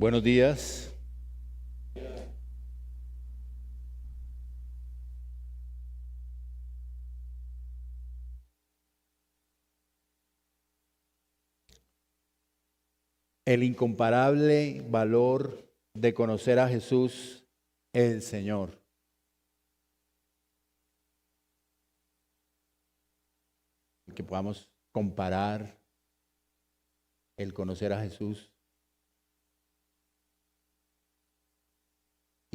Buenos días. El incomparable valor de conocer a Jesús, el Señor. Que podamos comparar el conocer a Jesús.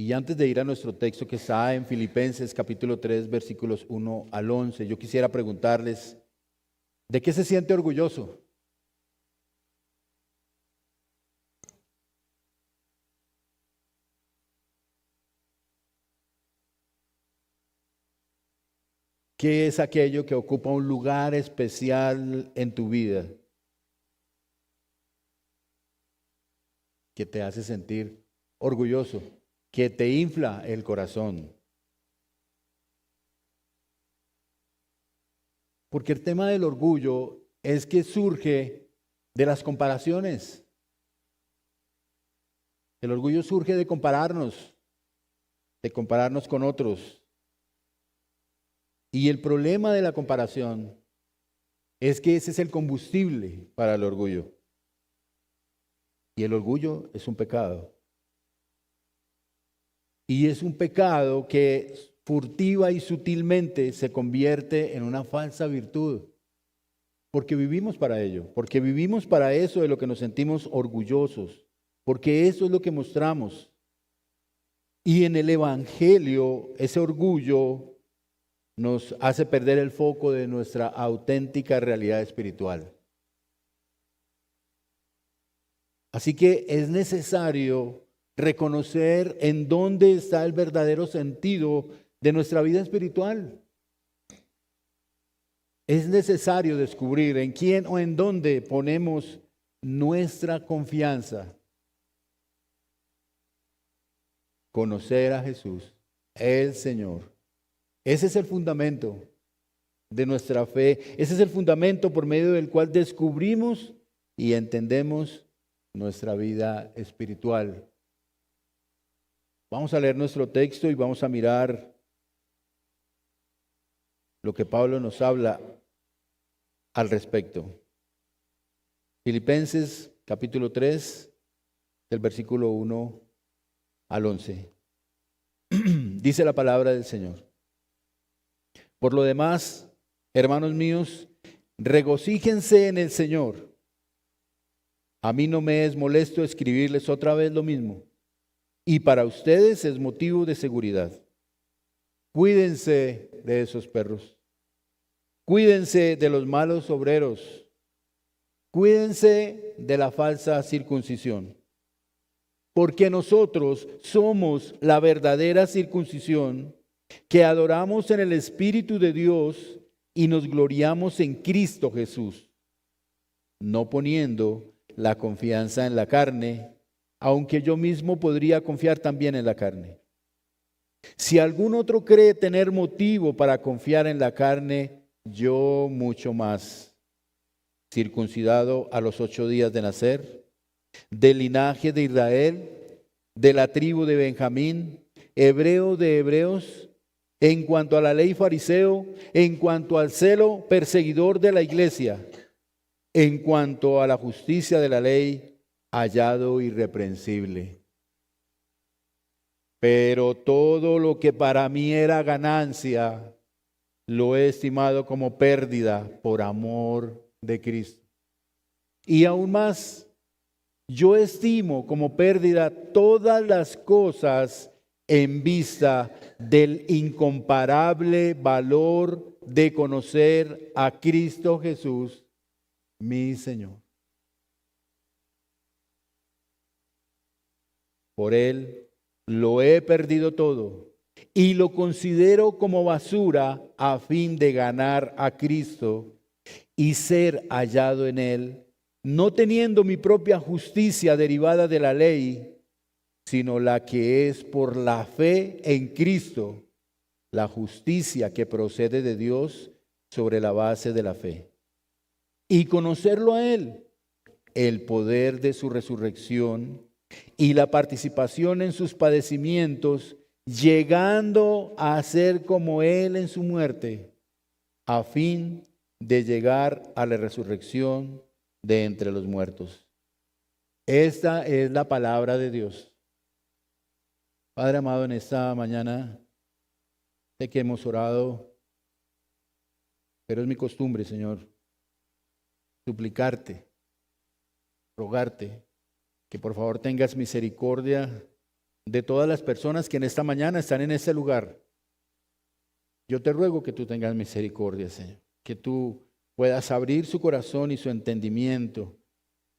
Y antes de ir a nuestro texto que está en Filipenses capítulo 3, versículos 1 al 11, yo quisiera preguntarles, ¿de qué se siente orgulloso? ¿Qué es aquello que ocupa un lugar especial en tu vida? Que te hace sentir orgulloso, que te infla el corazón. Porque el tema del orgullo es que surge de las comparaciones. El orgullo surge de compararnos con otros. Y el problema de la comparación es que ese es el combustible para el orgullo. Y el orgullo es un pecado. Y es un pecado que furtiva y sutilmente se convierte en una falsa virtud. Porque vivimos para ello. Porque vivimos para eso de lo que nos sentimos orgullosos. Porque eso es lo que mostramos. Y en el Evangelio, ese orgullo nos hace perder el foco de nuestra auténtica realidad espiritual. Así que es necesario reconocer en dónde está el verdadero sentido de nuestra vida espiritual. Es necesario descubrir en quién o en dónde ponemos nuestra confianza. Conocer a Jesús, el Señor. Ese es el fundamento de nuestra fe. Ese es el fundamento por medio del cual descubrimos y entendemos nuestra vida espiritual. Vamos a leer nuestro texto y vamos a mirar lo que Pablo nos habla al respecto. Filipenses capítulo 3, del versículo 1 al 11. Dice la palabra del Señor. Por lo demás, hermanos míos, regocíjense en el Señor. A mí no me es molesto escribirles otra vez lo mismo, y para ustedes es motivo de seguridad. Cuídense de esos perros. Cuídense de los malos obreros. Cuídense de la falsa circuncisión. Porque nosotros somos la verdadera circuncisión, que adoramos en el Espíritu de Dios y nos gloriamos en Cristo Jesús, no poniendo la confianza en la carne, aunque yo mismo podría confiar también en la carne. Si algún otro cree tener motivo para confiar en la carne, yo mucho más. Circuncidado a los 8 días de nacer, del linaje de Israel, de la tribu de Benjamín, hebreo de hebreos, en cuanto a la ley fariseo, en cuanto al celo perseguidor de la iglesia, en cuanto a la justicia de la ley, hallado irreprensible. Pero todo lo que para mí era ganancia, lo he estimado como pérdida por amor de Cristo. Y aún más, yo estimo como pérdida todas las cosas en vista del incomparable valor de conocer a Cristo Jesús, mi Señor. Por Él lo he perdido todo y lo considero como basura a fin de ganar a Cristo y ser hallado en Él, no teniendo mi propia justicia derivada de la ley, sino la que es por la fe en Cristo, la justicia que procede de Dios sobre la base de la fe. Y conocerlo a Él, el poder de su resurrección y la participación en sus padecimientos, llegando a ser como Él en su muerte, a fin de llegar a la resurrección de entre los muertos. Esta es la palabra de Dios. Padre amado, en esta mañana sé que hemos orado, pero es mi costumbre, Señor, suplicarte, rogarte, que por favor tengas misericordia de todas las personas que en esta mañana están en este lugar. Yo te ruego que tú tengas misericordia, Señor, que tú puedas abrir su corazón y su entendimiento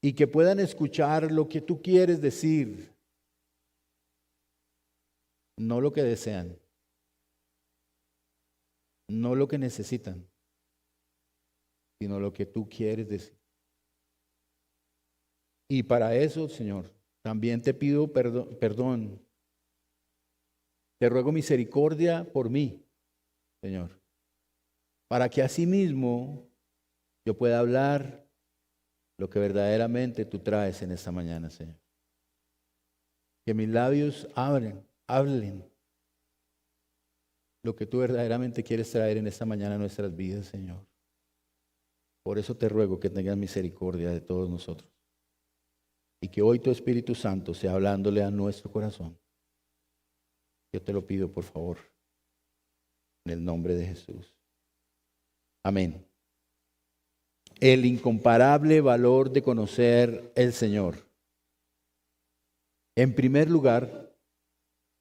y que puedan escuchar lo que tú quieres decir, no lo que desean, no lo que necesitan, sino lo que tú quieres decir. Y para eso, Señor, también te pido perdón. Te ruego misericordia por mí, Señor, para que asimismo yo pueda hablar lo que verdaderamente tú traes en esta mañana, Señor. Que mis labios hablen lo que tú verdaderamente quieres traer en esta mañana a nuestras vidas, Señor. Por eso te ruego que tengas misericordia de todos nosotros. Y que hoy tu Espíritu Santo sea hablándole a nuestro corazón. Yo te lo pido, por favor, en el nombre de Jesús. Amén. El incomparable valor de conocer el Señor. En primer lugar,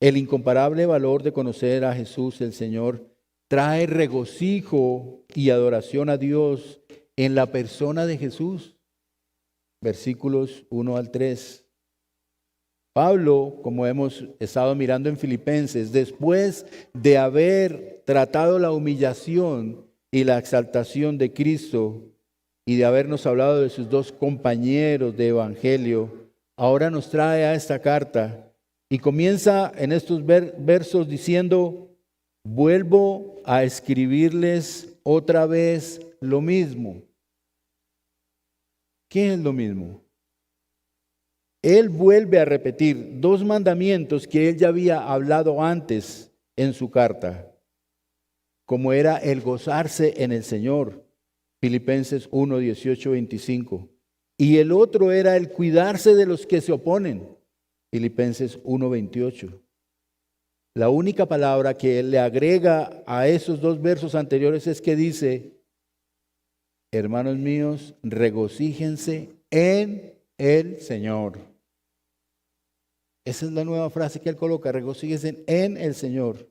el incomparable valor de conocer a Jesús el Señor trae regocijo y adoración a Dios en la persona de Jesús. Versículos 1 al 3. Pablo, como hemos estado mirando en Filipenses, después de haber tratado la humillación y la exaltación de Cristo y de habernos hablado de sus dos compañeros de evangelio, ahora nos trae a esta carta y comienza en estos versos diciendo: vuelvo a escribirles otra vez lo mismo. ¿Qué es lo mismo? Él vuelve a repetir dos mandamientos que él ya había hablado antes en su carta, como era el gozarse en el Señor, Filipenses 1, 18, 25. Y el otro era el cuidarse de los que se oponen, Filipenses 1, 28. La única palabra que él le agrega a esos dos versos anteriores es que dice: hermanos míos, regocíjense en el Señor. Esa es la nueva frase que él coloca: regocíjense en el Señor.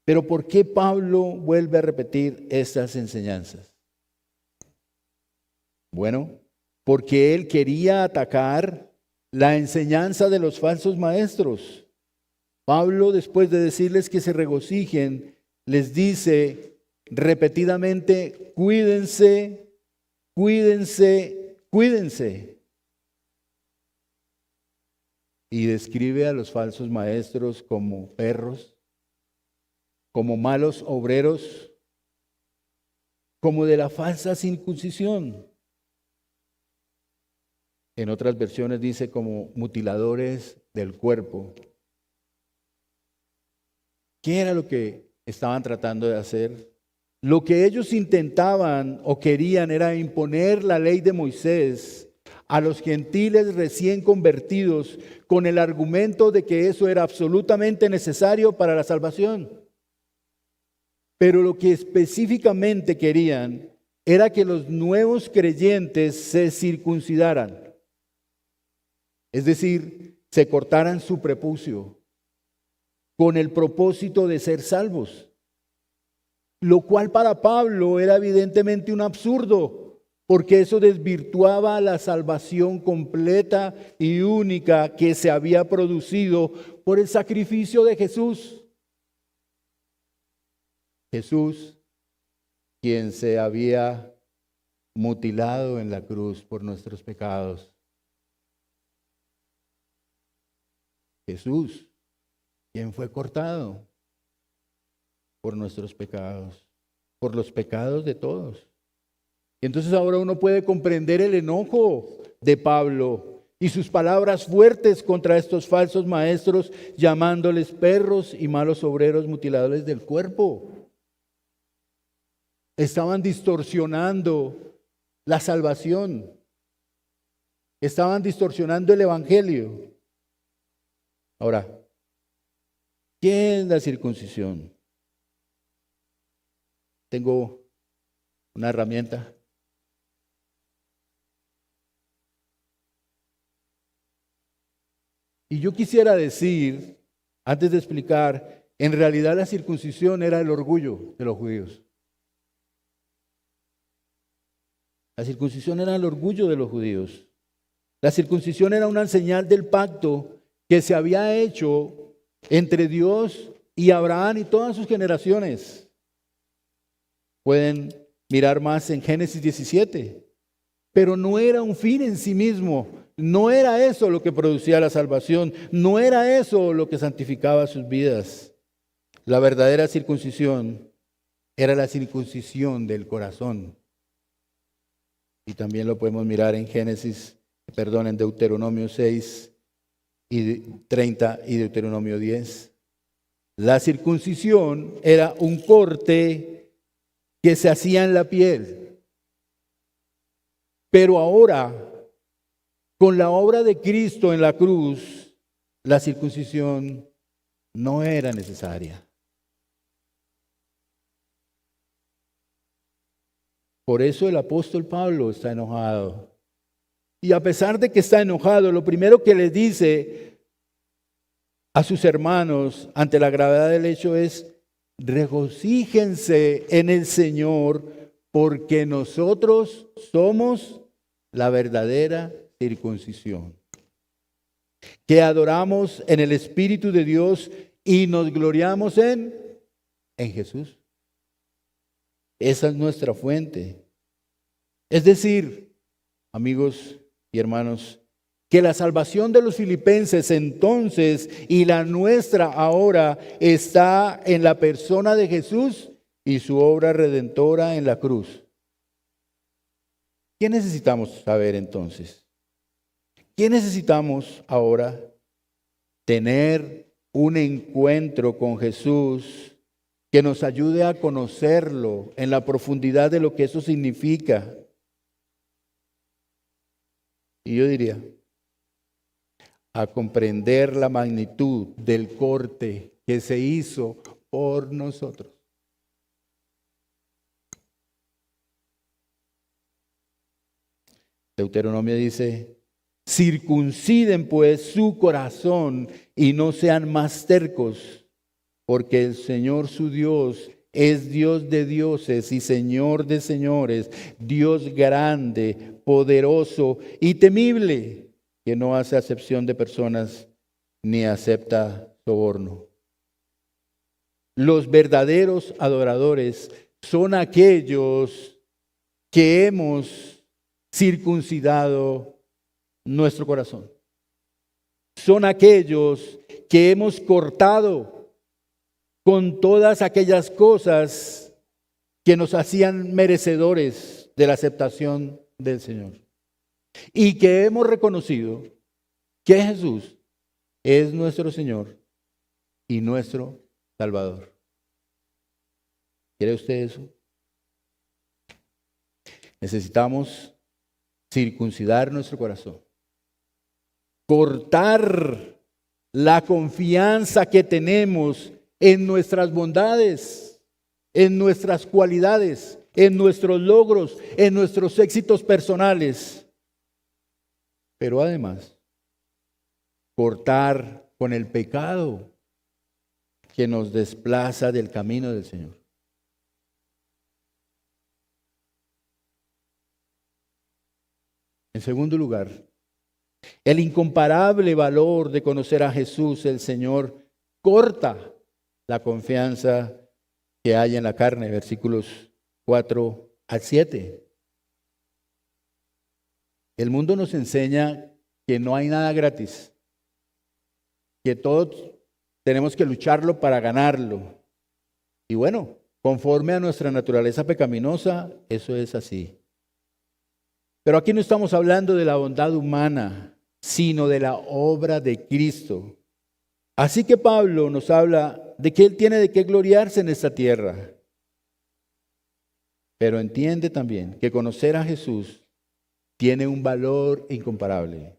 Pero ¿por qué Pablo vuelve a repetir estas enseñanzas? Bueno, porque él quería atacar la enseñanza de los falsos maestros. Pablo, después de decirles que se regocijen, les dice repetidamente: cuídense, cuídense, cuídense. Y describe a los falsos maestros como perros, como malos obreros, como de la falsa circuncisión. En otras versiones dice como mutiladores del cuerpo. ¿Qué era lo que estaban tratando de hacer? Lo que ellos intentaban o querían era imponer la ley de Moisés a los gentiles recién convertidos con el argumento de que eso era absolutamente necesario para la salvación. Pero lo que específicamente querían era que los nuevos creyentes se circuncidaran. Es decir, se cortaran su prepucio con el propósito de ser salvos. Lo cual para Pablo era evidentemente un absurdo, porque eso desvirtuaba la salvación completa y única que se había producido por el sacrificio de Jesús. Jesús, quien se había mutilado en la cruz por nuestros pecados. Jesús, quien fue cortado por nuestros pecados, por los pecados de todos. Y entonces ahora uno puede comprender el enojo de Pablo, y sus palabras fuertes contra estos falsos maestros, llamándoles perros y malos obreros mutiladores del cuerpo. Estaban distorsionando la salvación. Estaban distorsionando el evangelio. Ahora, ¿qué es la circuncisión? Tengo una herramienta. Y yo quisiera decir, antes de explicar, en realidad la circuncisión era el orgullo de los judíos. La circuncisión era el orgullo de los judíos. La circuncisión era una señal del pacto que se había hecho entre Dios y Abraham y todas sus generaciones. Pueden mirar más en Génesis 17. Pero no era un fin en sí mismo. No era eso lo que producía la salvación. No era eso lo que santificaba sus vidas. La verdadera circuncisión era la circuncisión del corazón. Y también lo podemos mirar en en Deuteronomio 6 y 30 y Deuteronomio 10. La circuncisión era un corte que se hacía en la piel. Pero ahora, con la obra de Cristo en la cruz, la circuncisión no era necesaria. Por eso el apóstol Pablo está enojado. Y a pesar de que está enojado, lo primero que le dice a sus hermanos ante la gravedad del hecho es: regocíjense en el Señor, porque nosotros somos la verdadera circuncisión, que adoramos en el Espíritu de Dios y nos gloriamos en Jesús. Esa es nuestra fuente. Es decir, amigos y hermanos, que la salvación de los filipenses entonces y la nuestra ahora está en la persona de Jesús y su obra redentora en la cruz. ¿Qué necesitamos saber entonces? ¿Qué necesitamos ahora? Tener un encuentro con Jesús que nos ayude a conocerlo en la profundidad de lo que eso significa. Y yo diría, a comprender la magnitud del corte que se hizo por nosotros. Deuteronomio dice: circunciden pues su corazón y no sean más tercos, porque el Señor su Dios es Dios de dioses y Señor de señores, Dios grande, poderoso y temible, que no hace acepción de personas ni acepta soborno. Los verdaderos adoradores son aquellos que hemos circuncidado nuestro corazón. Son aquellos que hemos cortado con todas aquellas cosas que nos hacían merecedores de la aceptación del Señor. Y que hemos reconocido que Jesús es nuestro Señor y nuestro Salvador. ¿Quiere usted eso? Necesitamos circuncidar nuestro corazón. Cortar la confianza que tenemos en nuestras bondades, en nuestras cualidades, en nuestros logros, en nuestros éxitos personales. Pero además, cortar con el pecado que nos desplaza del camino del Señor. En segundo lugar, el incomparable valor de conocer a Jesús, el Señor, corta la confianza que hay en la carne, versículos 4 al 7. El mundo nos enseña que no hay nada gratis, que todos tenemos que lucharlo para ganarlo. Y bueno, conforme a nuestra naturaleza pecaminosa, eso es así. Pero aquí no estamos hablando de la bondad humana, sino de la obra de Cristo. Así que Pablo nos habla de que él tiene de qué gloriarse en esta tierra. Pero entiende también que conocer a Jesús tiene un valor incomparable,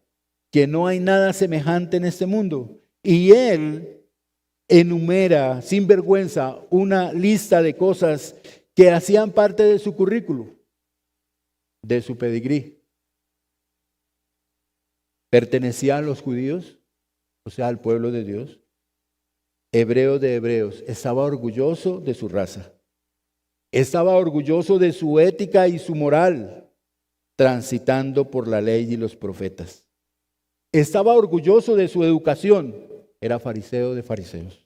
que no hay nada semejante en este mundo. Y él enumera sin vergüenza una lista de cosas que hacían parte de su currículo, de su pedigrí. Pertenecía a los judíos, o sea, al pueblo de Dios. Hebreo de hebreos, estaba orgulloso de su raza. Estaba orgulloso de su ética y su moral, transitando por la ley y los profetas. Estaba orgulloso de su educación, era fariseo de fariseos.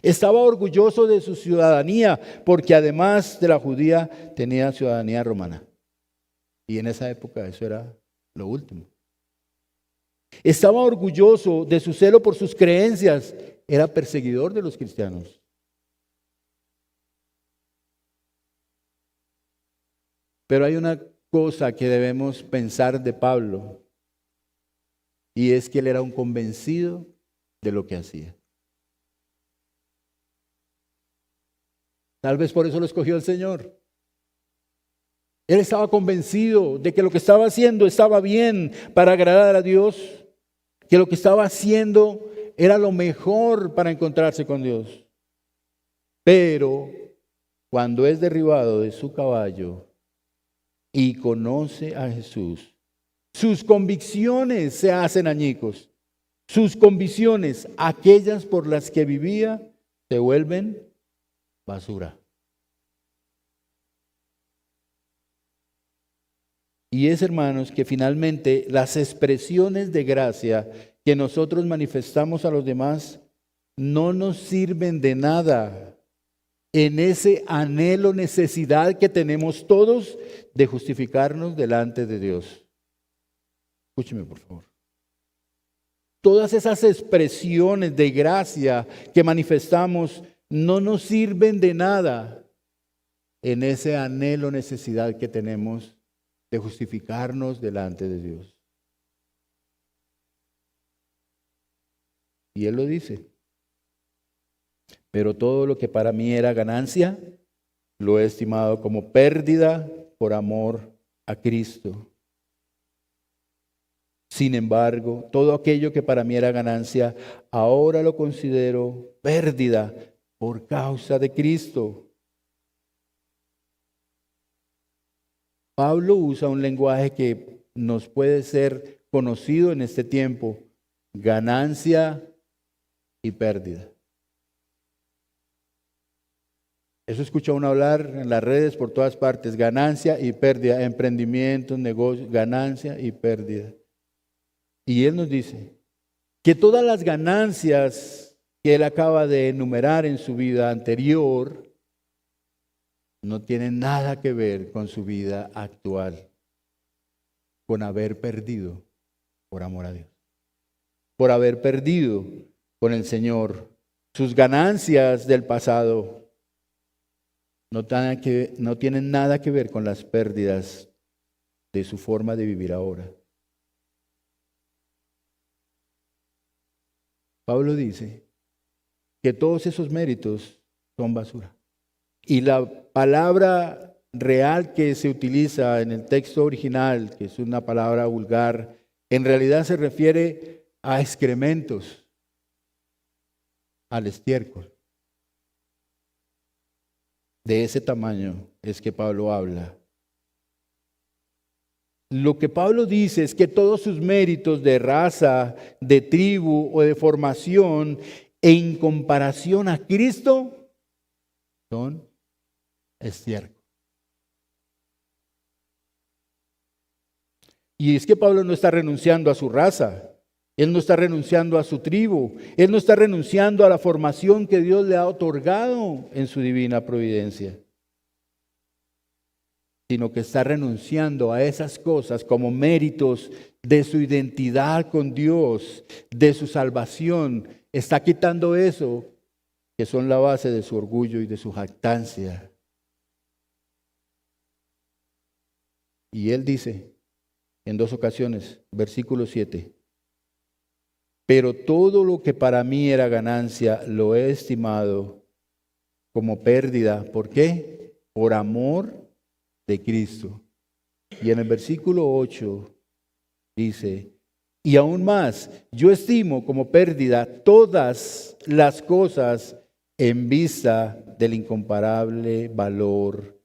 Estaba orgulloso de su ciudadanía, porque además de la judía tenía ciudadanía romana. Y en esa época eso era lo último. Estaba orgulloso de su celo por sus creencias, era perseguidor de los cristianos. Pero hay una cosa que debemos pensar de Pablo, y es que él era un convencido de lo que hacía. Tal vez por eso lo escogió el Señor. Él estaba convencido de que lo que estaba haciendo estaba bien para agradar a Dios, que lo que estaba haciendo era lo mejor para encontrarse con Dios. Pero cuando es derribado de su caballo y conoce a Jesús, sus convicciones se hacen añicos. Sus convicciones, aquellas por las que vivía, se vuelven basura. Y es, hermanos, que finalmente las expresiones de gracia que nosotros manifestamos a los demás no nos sirven de nada en ese anhelo, necesidad que tenemos todos de justificarnos delante de Dios. Escúcheme, por favor. Todas esas expresiones de gracia que manifestamos no nos sirven de nada en ese anhelo, necesidad que tenemos de justificarnos delante de Dios. Y Él lo dice. Pero todo lo que para mí era ganancia, lo he estimado como pérdida por amor a Cristo. Sin embargo, todo aquello que para mí era ganancia, ahora lo considero pérdida por causa de Cristo. Pablo usa un lenguaje que nos puede ser conocido en este tiempo: ganancia y pérdida. Eso escucha uno hablar en las redes por todas partes: ganancia y pérdida, emprendimientos, negocios, ganancia y pérdida. Y él nos dice que todas las ganancias que él acaba de enumerar en su vida anterior no tienen nada que ver con su vida actual, con haber perdido por amor a Dios, por haber perdido con el Señor. Sus ganancias del pasado no tienen nada que ver con las pérdidas de su forma de vivir ahora. Pablo dice que todos esos méritos son basura. Y la palabra real que se utiliza en el texto original, que es una palabra vulgar, en realidad se refiere a excrementos, al estiércol. De ese tamaño es que Pablo habla. Lo que Pablo dice es que todos sus méritos de raza, de tribu o de formación, en comparación a Cristo, son estiércol. Y es que Pablo no está renunciando a su raza, él no está renunciando a su tribu, él no está renunciando a la formación que Dios le ha otorgado en su divina providencia, sino que está renunciando a esas cosas como méritos de su identidad con Dios, de su salvación. Está quitando eso que son la base de su orgullo y de su jactancia. Y él dice en 2 ocasiones, versículo 7, pero todo lo que para mí era ganancia lo he estimado como pérdida. ¿Por qué? Por amor de Cristo. Y en el versículo 8 dice, y aún más, yo estimo como pérdida todas las cosas en vista del incomparable valor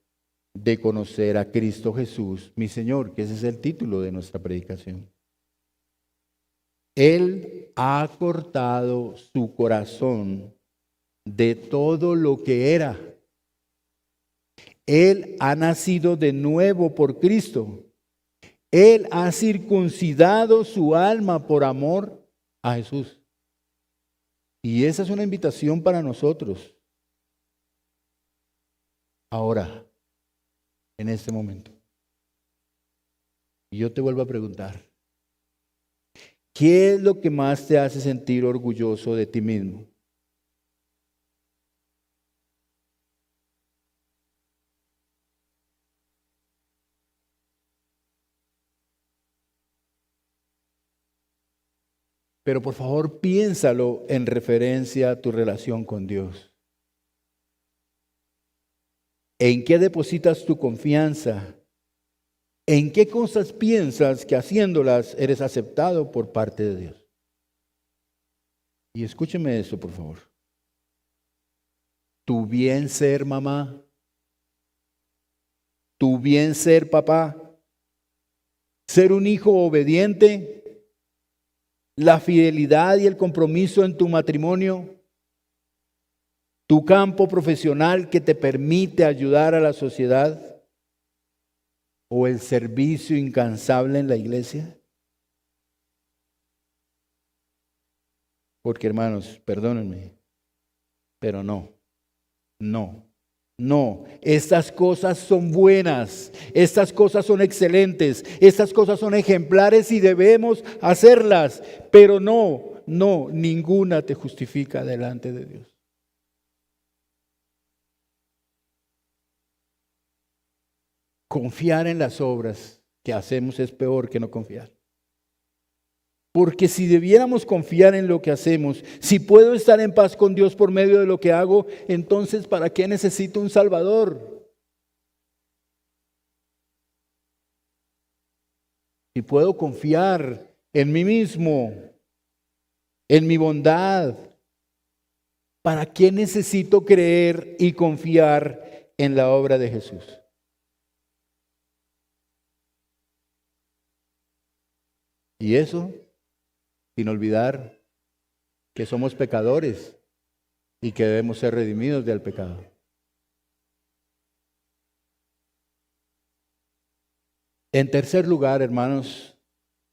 de conocer a Cristo Jesús, mi Señor, que ese es el título de nuestra predicación. Él ha cortado su corazón de todo lo que era. Él ha nacido de nuevo por Cristo. Él ha circuncidado su alma por amor a Jesús. Y esa es una invitación para nosotros. Ahora, en este momento. Y yo te vuelvo a preguntar, ¿qué es lo que más te hace sentir orgulloso de ti mismo? Pero por favor, piénsalo en referencia a tu relación con Dios. ¿En qué depositas tu confianza? ¿En qué cosas piensas que haciéndolas eres aceptado por parte de Dios? Y escúcheme esto, por favor. Tu bien ser mamá, tu bien ser papá, ser un hijo obediente, la fidelidad y el compromiso en tu matrimonio, tu campo profesional que te permite ayudar a la sociedad o el servicio incansable en la iglesia. Porque hermanos, perdónenme, pero no. Estas cosas son buenas, estas cosas son excelentes, estas cosas son ejemplares y debemos hacerlas, pero ninguna te justifica delante de Dios. Confiar en las obras que hacemos es peor que no confiar. Porque si debiéramos confiar en lo que hacemos, si puedo estar en paz con Dios por medio de lo que hago, entonces ¿para qué necesito un Salvador? Si puedo confiar en mí mismo, en mi bondad, ¿para qué necesito creer y confiar en la obra de Jesús? Y eso sin olvidar que somos pecadores y que debemos ser redimidos del pecado. En tercer lugar, hermanos,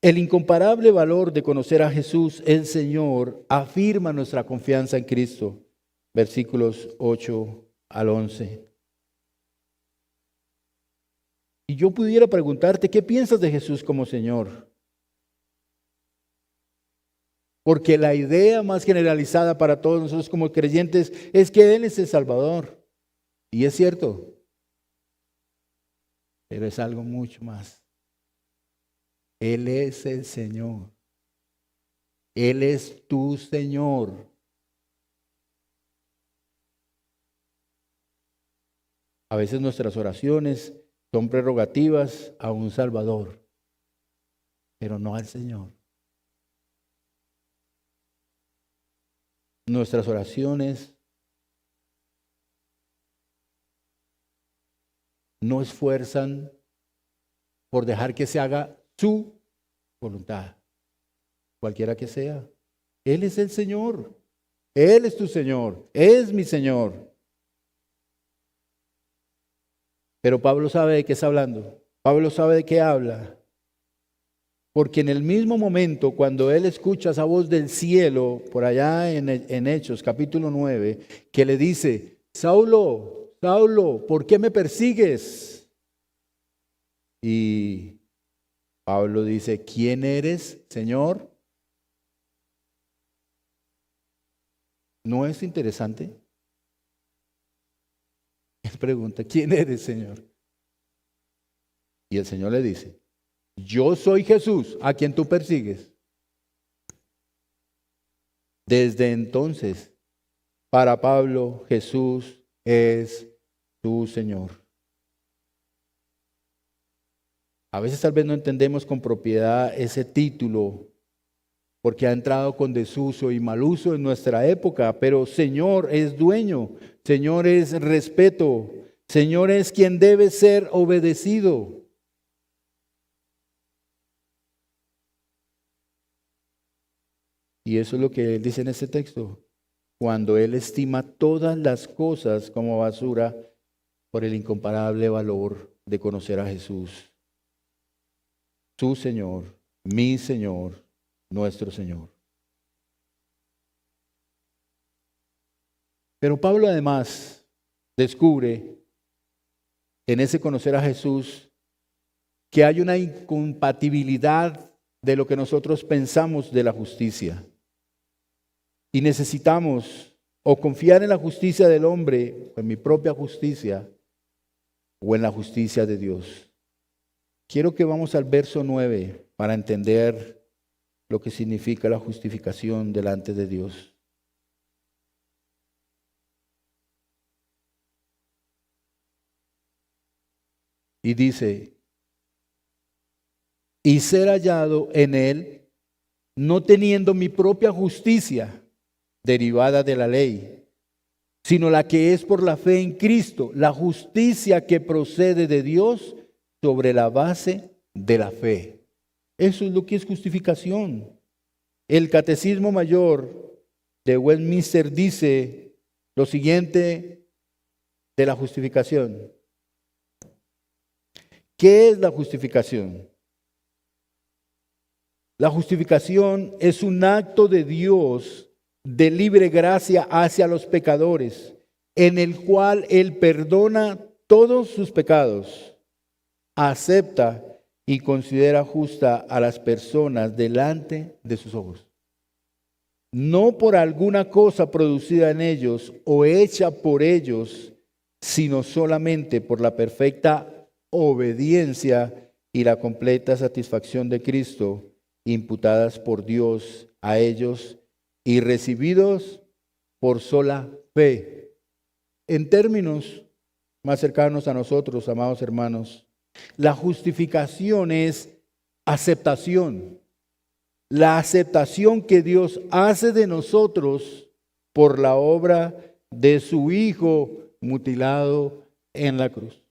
el incomparable valor de conocer a Jesús, el Señor, afirma nuestra confianza en Cristo. Versículos 8 al 11. Y yo pudiera preguntarte, ¿qué piensas de Jesús como Señor? Porque la idea más generalizada para todos nosotros como creyentes es que Él es el Salvador. Y es cierto, pero es algo mucho más. Él es el Señor. Él es tu Señor. A veces nuestras oraciones son prerrogativas a un Salvador, pero no al Señor. Nuestras oraciones no esfuerzan por dejar que se haga su voluntad, cualquiera que sea. Él es el Señor. Él es tu Señor. Es mi Señor. Pero Pablo sabe de qué está hablando. Pablo sabe de qué habla. Porque en el mismo momento, cuando él escucha esa voz del cielo, por allá en Hechos, capítulo 9, que le dice, Saulo, Saulo, ¿por qué me persigues? Y Pablo dice, ¿quién eres, Señor? ¿No es interesante? Él pregunta, ¿quién eres, Señor? Y el Señor le dice, yo soy Jesús, a quien tú persigues. Desde entonces, para Pablo, Jesús es tu Señor. A veces tal vez no entendemos con propiedad ese título porque ha entrado con desuso y mal uso en nuestra época, pero Señor es dueño, Señor es respeto, Señor es quien debe ser obedecido. Y eso es lo que él dice en este texto, cuando él estima todas las cosas como basura por el incomparable valor de conocer a Jesús, su Señor, mi Señor, nuestro Señor. Pero Pablo además descubre en ese conocer a Jesús que hay una incompatibilidad de lo que nosotros pensamos de la justicia. Y necesitamos o confiar en la justicia del hombre, o en mi propia justicia, o en la justicia de Dios. Quiero que vamos al verso 9 para entender lo que significa la justificación delante de Dios. Y dice, y ser hallado en él, no teniendo mi propia justicia derivada de la ley, sino la que es por la fe en Cristo, la justicia que procede de Dios sobre la base de la fe. Eso es lo que es justificación. El Catecismo Mayor de Westminster dice lo siguiente de la justificación. ¿Qué es la justificación? La justificación es un acto de Dios de libre gracia hacia los pecadores, en el cual Él perdona todos sus pecados, acepta y considera justa a las personas delante de sus ojos. No por alguna cosa producida en ellos o hecha por ellos, sino solamente por la perfecta obediencia y la completa satisfacción de Cristo, imputadas por Dios a ellos y recibidos por sola fe. En términos más cercanos a nosotros, amados hermanos, la justificación es aceptación. La aceptación que Dios hace de nosotros por la obra de su Hijo mutilado en la cruz.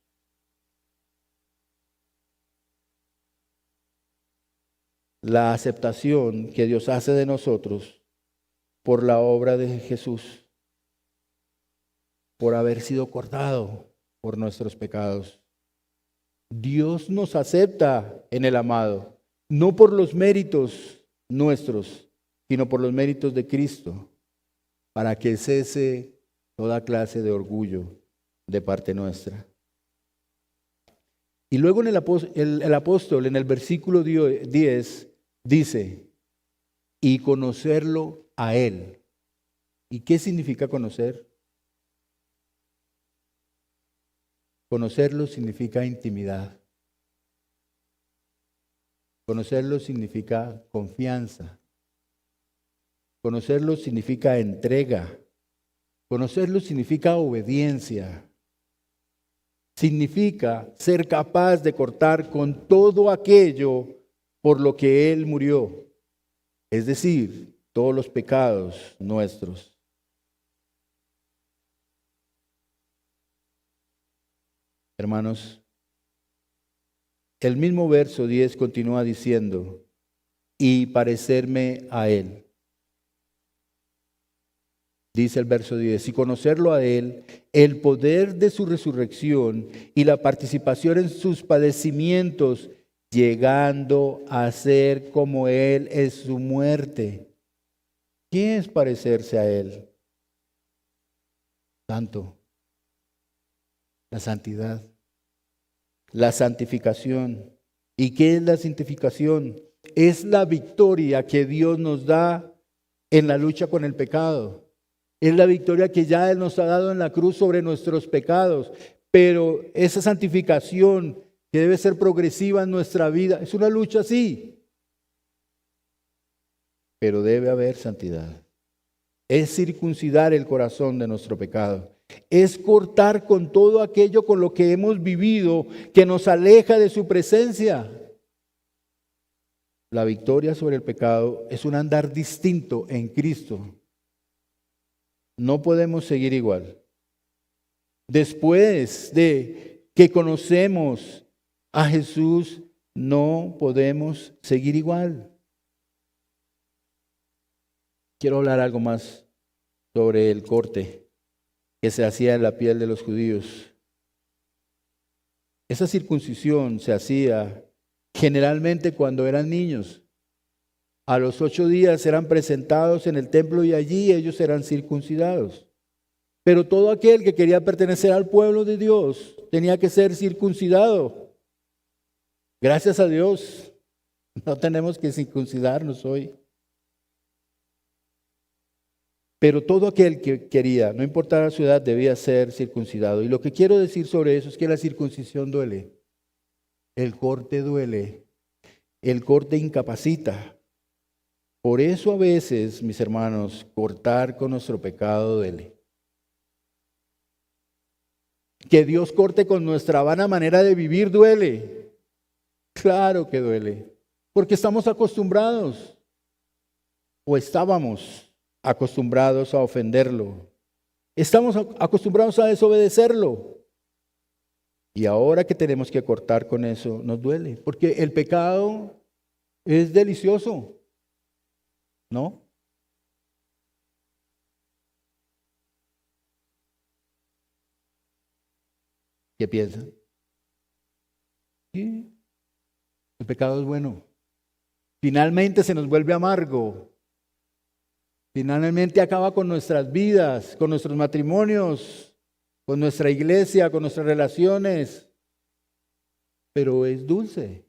La aceptación que Dios hace de nosotros por la obra de Jesús, por haber sido cortado por nuestros pecados. Dios nos acepta en el amado, no por los méritos nuestros, sino por los méritos de Cristo, para que cese toda clase de orgullo de parte nuestra. Y luego el apóstol en el versículo 10 dice, y conocerlo a Él. ¿Y qué significa conocer? Conocerlo significa intimidad. Conocerlo significa confianza. Conocerlo significa entrega. Conocerlo significa obediencia. Significa ser capaz de cortar con todo aquello por lo que Él murió. Es decir, todos los pecados nuestros. Hermanos, el mismo verso 10 continúa diciendo, y parecerme a Él. Dice el verso 10, y conocerlo a Él, el poder de su resurrección y la participación en sus padecimientos, llegando a ser como Él es su muerte. ¿Qué es parecerse a Él? Santo, la santidad, la santificación. ¿Y qué es la santificación? Es la victoria que Dios nos da en la lucha con el pecado. Es la victoria que ya Él nos ha dado en la cruz sobre nuestros pecados. Pero esa santificación que debe ser progresiva en nuestra vida, es una lucha, sí. Pero debe haber santidad. es circuncidar el corazón de nuestro pecado. Es cortar con todo aquello con lo que hemos vivido que nos aleja de su presencia. La victoria sobre el pecado es un andar distinto en Cristo. No podemos seguir igual. Después de que conocemos a Jesús, no podemos seguir igual. Quiero hablar algo más sobre el corte que se hacía en la piel de los judíos. Esa circuncisión se hacía generalmente cuando eran niños. A los 8 días eran presentados en el templo y allí ellos eran circuncidados. Pero todo aquel que quería pertenecer al pueblo de Dios tenía que ser circuncidado. Gracias a Dios, no tenemos que circuncidarnos hoy. Pero todo aquel que quería, no importaba su edad, debía ser circuncidado. Y lo que quiero decir sobre eso es que la circuncisión duele. El corte duele. El corte incapacita. Por eso a veces, mis hermanos, cortar con nuestro pecado duele. Que Dios corte con nuestra vana manera de vivir duele. Claro que duele. Porque estamos acostumbrados. O estábamos acostumbrados a ofenderlo. Estamos acostumbrados a desobedecerlo. Y ahora que tenemos que cortar con eso, nos duele. Porque el pecado es delicioso, ¿no? ¿Qué piensan? Sí, el pecado es bueno. Finalmente se nos vuelve amargo. Finalmente acaba con nuestras vidas, con nuestros matrimonios, con nuestra iglesia, con nuestras relaciones. Pero es dulce.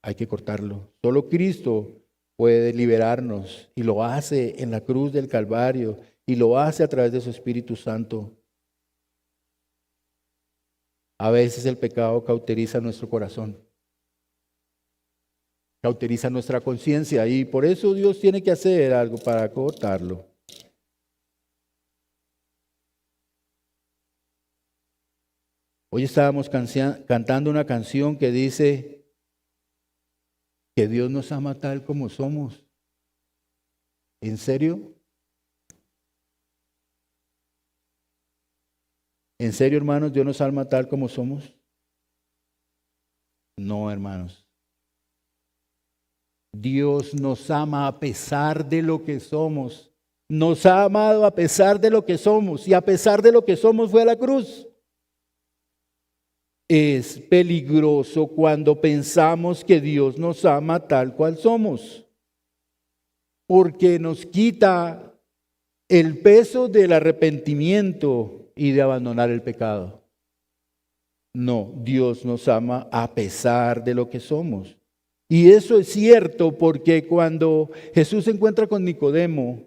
Hay que cortarlo. Solo Cristo puede liberarnos y lo hace en la cruz del Calvario y lo hace a través de su Espíritu Santo. A veces el pecado cauteriza nuestro corazón. Cauteriza nuestra conciencia y por eso Dios tiene que hacer algo para cortarlo. Hoy estábamos cantando una canción que dice que Dios nos ama tal como somos. ¿En serio? ¿En serio, hermanos, Dios nos ama tal como somos? No, hermanos. Dios nos ama a pesar de lo que somos. Nos ha amado a pesar de lo que somos. Y a pesar de lo que somos fue a la cruz. Es peligroso cuando pensamos que Dios nos ama tal cual somos. Porque nos quita el peso del arrepentimiento y de abandonar el pecado. No, Dios nos ama a pesar de lo que somos. Y eso es cierto porque cuando Jesús se encuentra con Nicodemo,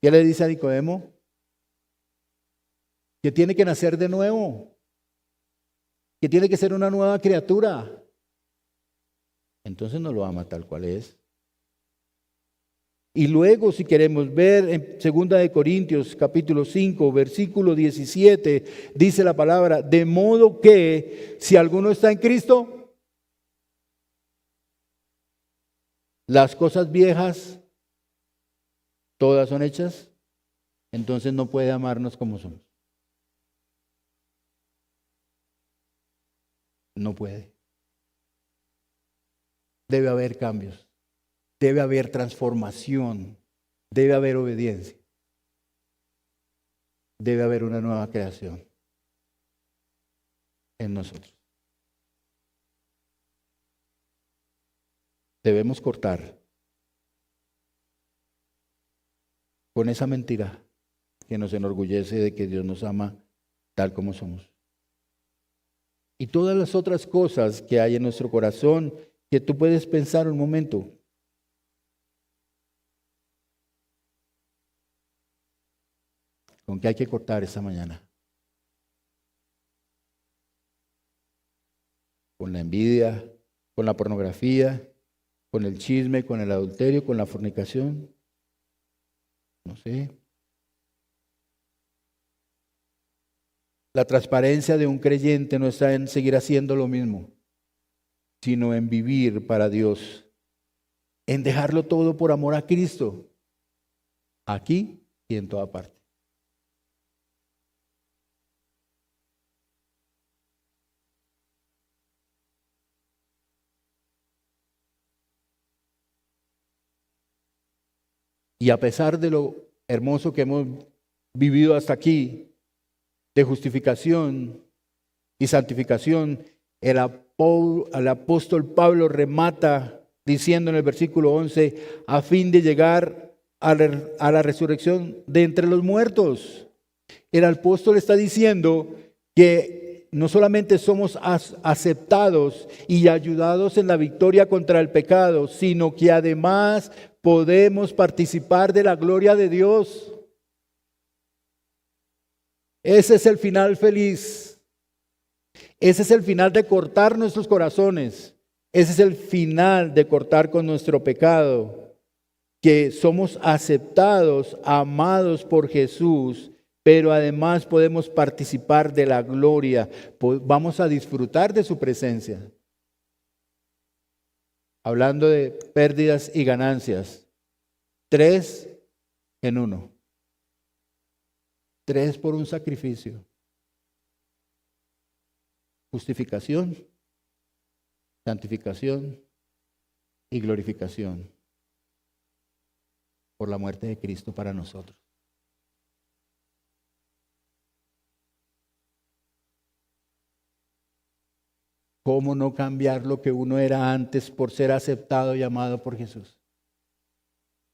¿qué le dice a Nicodemo? Que tiene que nacer de nuevo, que tiene que ser una nueva criatura. Entonces no lo ama tal cual es. Y luego, si queremos ver en 2 de Corintios capítulo 5, versículo 17, dice la palabra, de modo que si alguno está en Cristo, las cosas viejas, todas son hechas, entonces no puede amarnos como somos. No puede. Debe haber cambios, debe haber transformación, debe haber obediencia, debe haber una nueva creación en nosotros. Debemos cortar con esa mentira que nos enorgullece de que Dios nos ama tal como somos. Y todas las otras cosas que hay en nuestro corazón que tú puedes pensar un momento. ¿Con qué hay que cortar esta mañana? Con la envidia, con la pornografía, con el chisme, con el adulterio, con la fornicación. No sé. La transparencia de un creyente no está en seguir haciendo lo mismo, sino en vivir para Dios, en dejarlo todo por amor a Cristo, aquí y en toda parte. Y a pesar de lo hermoso que hemos vivido hasta aquí, de justificación y santificación, el apóstol Pablo remata diciendo en el versículo 11, a fin de llegar a la resurrección de entre los muertos. El apóstol está diciendo que no solamente somos aceptados y ayudados en la victoria contra el pecado, sino que además podemos participar de la gloria de Dios. Ese es el final feliz. Ese es el final de cortar nuestros corazones. Ese es el final de cortar con nuestro pecado. Que somos aceptados, amados por Jesús, pero además podemos participar de la gloria. Vamos a disfrutar de su presencia. Hablando de pérdidas y ganancias. 3 en 1. 3 por un sacrificio. Justificación, santificación y glorificación por la muerte de Cristo para nosotros. ¿Cómo no cambiar lo que uno era antes por ser aceptado y amado por Jesús?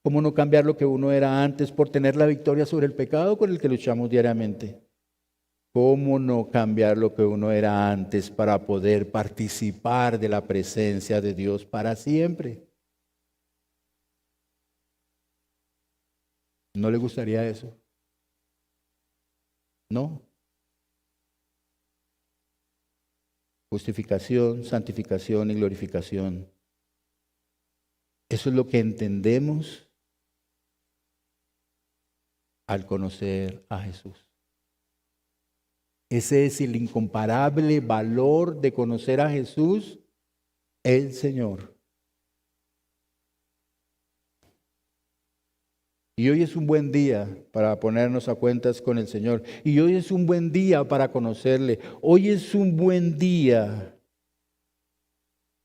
¿Cómo no cambiar lo que uno era antes por tener la victoria sobre el pecado con el que luchamos diariamente? ¿Cómo no cambiar lo que uno era antes para poder participar de la presencia de Dios para siempre? ¿No le gustaría eso? No. Justificación, santificación y glorificación. Eso es lo que entendemos al conocer a Jesús. Ese es el incomparable valor de conocer a Jesús, el Señor. Y hoy es un buen día para ponernos a cuentas con el Señor. Y hoy es un buen día para conocerle. Hoy es un buen día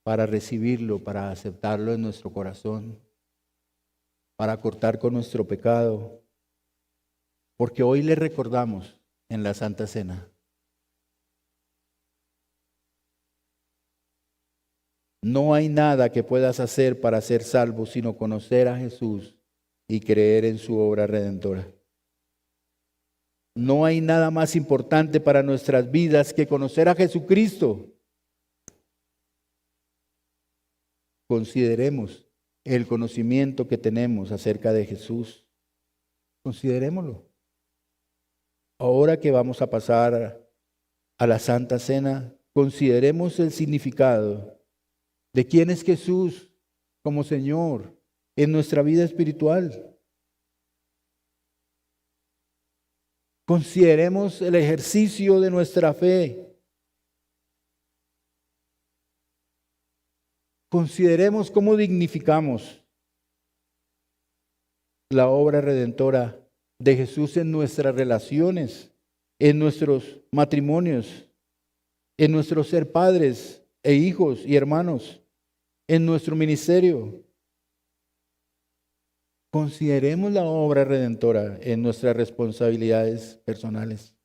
para recibirlo, para aceptarlo en nuestro corazón, para cortar con nuestro pecado. Porque hoy le recordamos en la Santa Cena. No hay nada que puedas hacer para ser salvo sino conocer a Jesús y creer en su obra redentora. No hay nada más importante para nuestras vidas que conocer a Jesucristo. Consideremos el conocimiento que tenemos acerca de Jesús. Considerémoslo. Ahora que vamos a pasar a la Santa Cena, consideremos el significado de quién es Jesús como Señor en nuestra vida espiritual. Consideremos el ejercicio de nuestra fe. Consideremos cómo dignificamos la obra redentora de Jesús en nuestras relaciones, en nuestros matrimonios, en nuestro ser padres e hijos y hermanos, en nuestro ministerio. Consideremos la obra redentora en nuestras responsabilidades personales.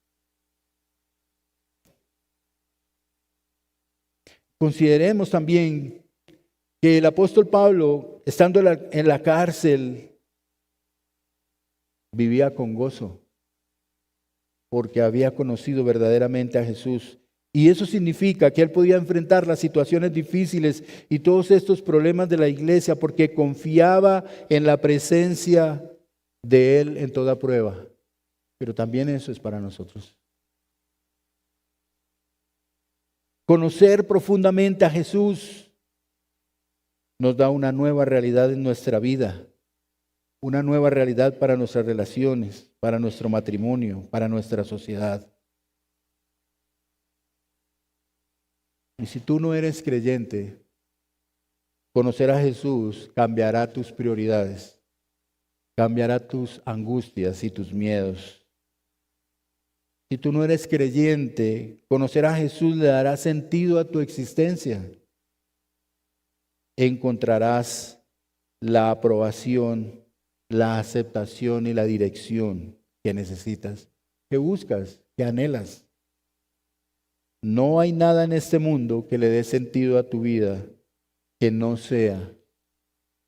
Consideremos también que el apóstol Pablo, estando en la cárcel, vivía con gozo, porque había conocido verdaderamente a Jesús. Y eso significa que él podía enfrentar las situaciones difíciles y todos estos problemas de la iglesia porque confiaba en la presencia de él en toda prueba. Pero también eso es para nosotros. Conocer profundamente a Jesús nos da una nueva realidad en nuestra vida. una nueva realidad para nuestras relaciones, para nuestro matrimonio, para nuestra sociedad. Y si tú no eres creyente, conocer a Jesús cambiará tus prioridades, cambiará tus angustias y tus miedos. Si tú no eres creyente, conocer a Jesús le dará sentido a tu existencia. Encontrarás la aprobación, la aceptación y la dirección que necesitas, que buscas, que anhelas. No hay nada en este mundo que le dé sentido a tu vida que no sea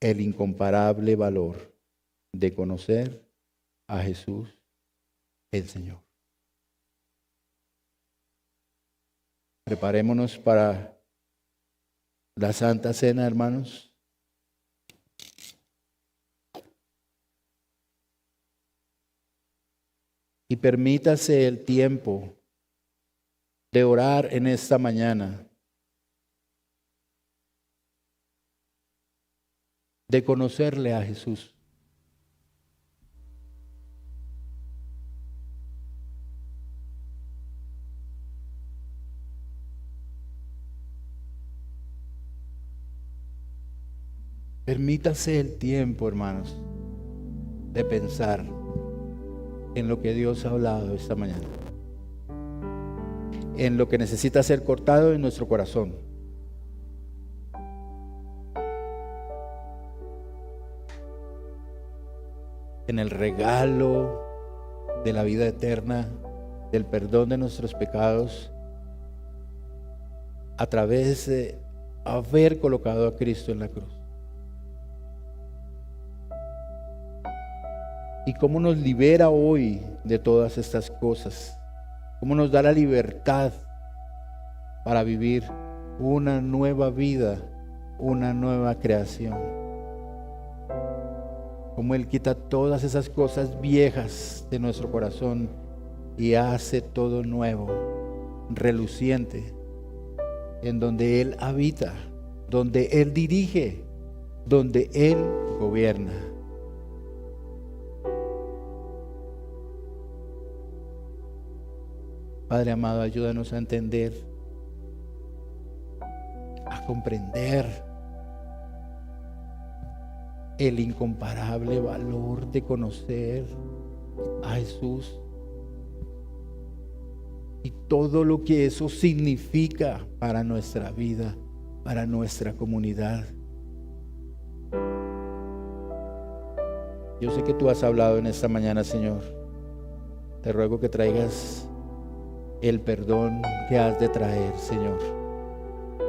el incomparable valor de conocer a Jesús, el Señor. Preparémonos para la Santa Cena, hermanos. Y permítase el tiempo de orar en esta mañana, de conocerle a Jesús. Permítase el tiempo, hermanos, de pensar en lo que Dios ha hablado esta mañana, en lo que necesita ser cortado en nuestro corazón. En el regalo de la vida eterna, del perdón de nuestros pecados, a través de haber colocado a Cristo en la cruz. Y cómo nos libera hoy de todas estas cosas. Cómo nos da la libertad para vivir una nueva vida, una nueva creación. Cómo Él quita todas esas cosas viejas de nuestro corazón y hace todo nuevo, reluciente, en donde Él habita, donde Él dirige, donde Él gobierna. Padre amado, ayúdanos a entender, a comprender el incomparable valor de conocer a Jesús y todo lo que eso significa para nuestra vida, para nuestra comunidad. Yo sé que tú has hablado en esta mañana, Señor. Te ruego que traigas el perdón que has de traer, Señor,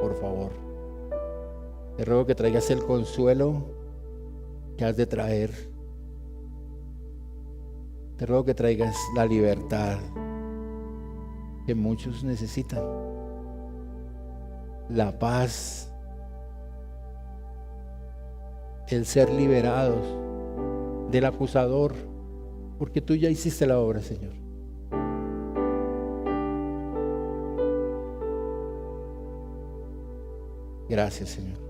por favor. Te ruego que traigas el consuelo que has de traer. Te ruego que traigas la libertad que muchos necesitan, la paz, el ser liberados del acusador, porque tú ya hiciste la obra, Señor. Gracias, Señor.